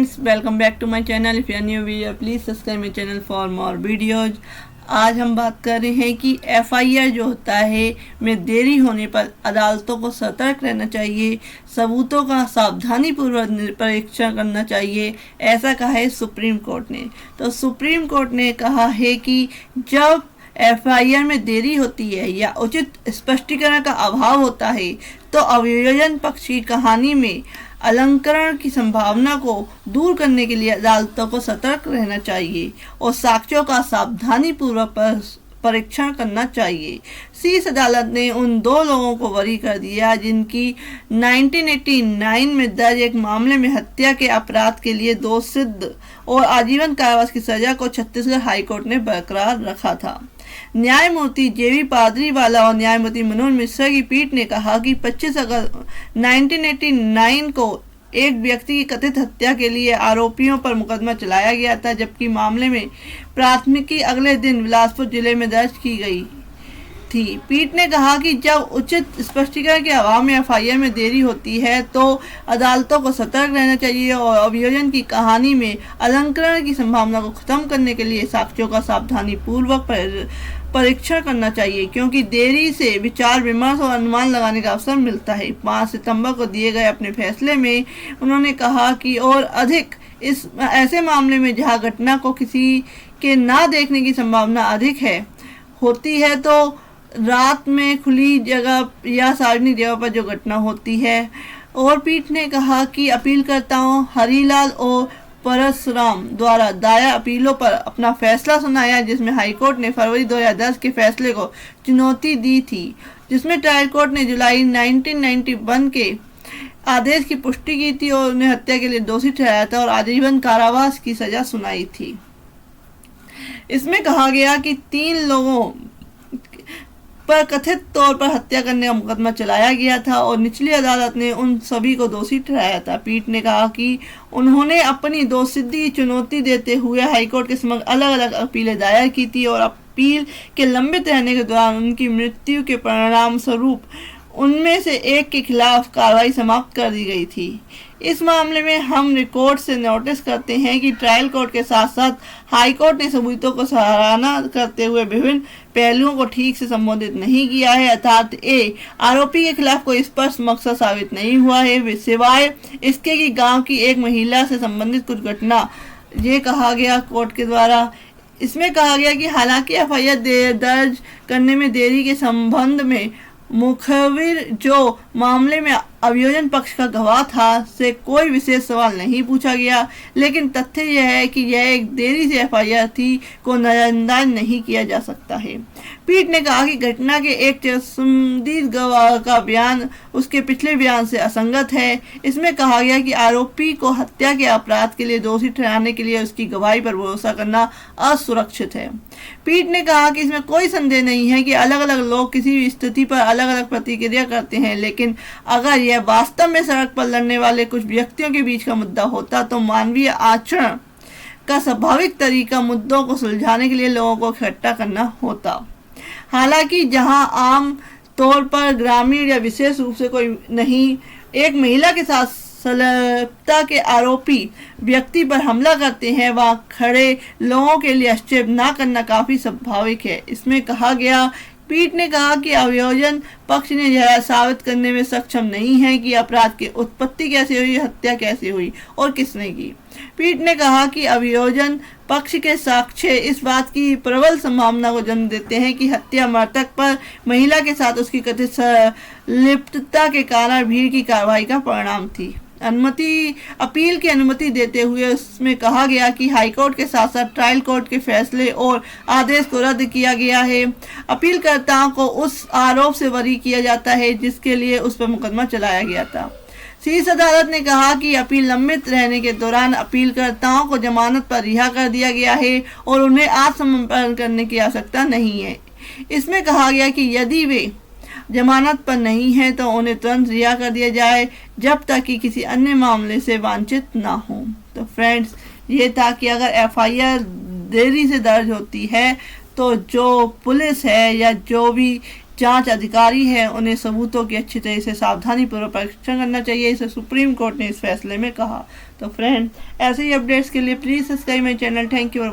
Friends, welcome back to my channel. If you are new viewer please subscribe my channel for more videos. आज हम बात कर रहे हैं कि एफआईआर जो होता है में देरी होने पर अदालतों को सतर्क रहना चाहिए, सबूतों का सावधानीपूर्वक परीक्षण करना चाहिए, ऐसा कहा है सुप्रीम कोर्ट ने। तो सुप्रीम कोर्ट ने कहा है कि जब एफआईआर में देरी होती है या उचित स्पष्टीकरण का अभाव होता है तो अभियोजन पक्ष की कहानी में अलंकरण की संभावना को दूर करने के लिए अदालतों को सतर्क रहना चाहिए और साक्ष्यों का सावधानीपूर्वक परीक्षण करना चाहिए। शीर्ष अदालत ने उन दो लोगों को बरी कर दिया जिनकी 1989 में दर्ज एक मामले में हत्या के अपराध के लिए दोष सिद्ध और आजीवन कारावास की सजा को छत्तीसगढ़ हाईकोर्ट ने बरकरार रखा था। न्यायमूर्ति जेवी पादरीवाला और न्यायमूर्ति मनोज मिश्रा की पीठ ने कहा कि 25 अगस्त 1989 को एक व्यक्ति की कथित हत्या के लिए आरोपियों पर मुकदमा चलाया गया था, जबकि मामले में प्राथमिकी अगले दिन बिलासपुर जिले में दर्ज की गई थी। पीठ ने कहा कि जब उचित स्पष्टीकरण के अभाव में एफआईआर में देरी होती है तो अदालतों को सतर्क रहना चाहिए और अभियोजन की कहानी में अलंकरण की संभावना को खत्म करने के लिए साक्ष्यों का सावधानीपूर्वक परीक्षण करना चाहिए, क्योंकि देरी से विचार विमर्श और अनुमान लगाने का अवसर मिलता है। 5 सितंबर को दिए गए अपने फैसले में उन्होंने कहा कि और अधिक इस ऐसे मामले में जहां घटना को किसी के ना देखने की संभावना अधिक होती है तो रात में खुली जगह या सार्वजनिक जगह पर जो घटना होती है। और पीठ ने कहा कि अपीलकर्ताओं हरिलाल और परसराम द्वारा दायर अपीलों पर अपना फैसला सुनाया, जिसमें हाईकोर्ट ने फरवरी 2010 के फैसले को चुनौती दी थी, जिसमें ट्रायल कोर्ट ने जुलाई 1991 के आदेश की पुष्टि की थी और उन्हें हत्या के लिए दोषी ठहराया था और आजीवन कारावास की सजा सुनाई थी। इसमें कहा गया कि 3 लोगों पर कथित तौर पर हत्या करने का मुकदमा चलाया गया था और निचली अदालत ने उन सभी को दोषी ठहराया था। पीठ ने कहा कि उन्होंने अपनी दोषसिद्धि की चुनौती देते हुए हाईकोर्ट के समक्ष अलग अलग अपीलें दायर की थी और अपील के लंबित रहने के दौरान उनकी मृत्यु के परिणाम स्वरूप उनमें से एक के खिलाफ कार्रवाई समाप्त कर दी गई थी। इस मामले में हम रिकॉर्ड से नोटिस करते हैं कि ट्रायल कोर्ट के साथ साथ हाई कोर्ट ने सबूतों को सराहना करते हुए विभिन्न पहलुओं को ठीक से संबोधित नहीं किया है, अर्थात आरोपी के खिलाफ कोई स्पष्ट मकसद साबित नहीं हुआ है सिवाय इसके कि गांव की एक महिला से संबंधित कुछ घटना, ये कहा गया कोर्ट के द्वारा। इसमें कहा गया कि हालांकि एफआईआर दर्ज करने में देरी के संबंध में मुखबिर जो मामले में अभियोजन पक्ष का गवाह था से कोई विशेष सवाल नहीं पूछा गया, लेकिन तथ्य यह है कि यह एक देरी से एफआईआर थी को नजरअंदाज नहीं किया जा सकता है। पीठ ने कहा कि घटना के एक संदिग्ध गवाह का बयान उसके पिछले बयान से असंगत है। इसमें कहा गया कि आरोपी को हत्या के अपराध के लिए दोषी ठहराने के लिए उसकी गवाही पर भरोसा करना असुरक्षित है। पीठ ने कहा कि इसमें कोई संदेह नहीं है कि अलग अलग लोग किसी भी स्थिति पर अलग अलग प्रतिक्रिया करते हैं, लेकिन अगर यह वास्तव में सड़क पर लड़ने वाले कुछ व्यक्तियों के बीच का मुद्दा होता तो मानवीय आचरण का स्वाभाविक तरीका मुद्दों को सुलझाने के लिए लोगों को इकट्ठा करना होता। हालांकि जहां आम तौर पर ग्रामीण या विशेष रूप से कोई नहीं एक महिला के साथ संलिप्तता के आरोपी व्यक्ति पर हमला करते हैं, वहां खड़े लोगों के लिए हस्तक्षेप न करना काफी स्वाभाविक है। इसमें कहा गया पीठ ने कहा कि अभियोजन पक्ष ने यह साबित करने में सक्षम नहीं है कि अपराध की उत्पत्ति कैसे हुई, हत्या कैसे हुई और किसने की। पीठ ने कहा कि अभियोजन पक्ष के साक्ष्य इस बात की प्रबल संभावना को जन्म देते हैं कि हत्या मृतक पर महिला के साथ उसकी कथित संलिप्तता के कारण भीड़ की कार्रवाई का परिणाम थी। अपील की अनुमति देते हुए उसमें कहा गया कि हाईकोर्ट के साथ साथ ट्रायल कोर्ट के फैसले और आदेश को रद्द किया गया है। अपीलकर्ताओं को उस आरोप से बरी किया जाता है जिसके लिए उस पर मुकदमा चलाया गया था। शीर्ष अदालत ने कहा कि अपील लंबित रहने के दौरान अपीलकर्ताओं को जमानत पर रिहा कर दिया गया है और उन्हें आत्मसमर्पण करने की आवश्यकता नहीं है। इसमें कहा गया कि यदि वे जमानत पर नहीं है तो उन्हें तुरंत रिहा कर दिया जाए जब तक कि किसी अन्य मामले से वांछित ना हो। तो फ्रेंड्स, ये था कि अगर एफआईआर देरी से दर्ज होती है तो जो पुलिस है या जो भी जांच अधिकारी है उन्हें सबूतों की अच्छी तरह से सावधानी पूर्वक परीक्षण करना चाहिए, इसे सुप्रीम कोर्ट ने इस फैसले में कहा। तो फ्रेंड्स, ऐसे ही अपडेट्स के लिए please subscribe my channel. Thank you.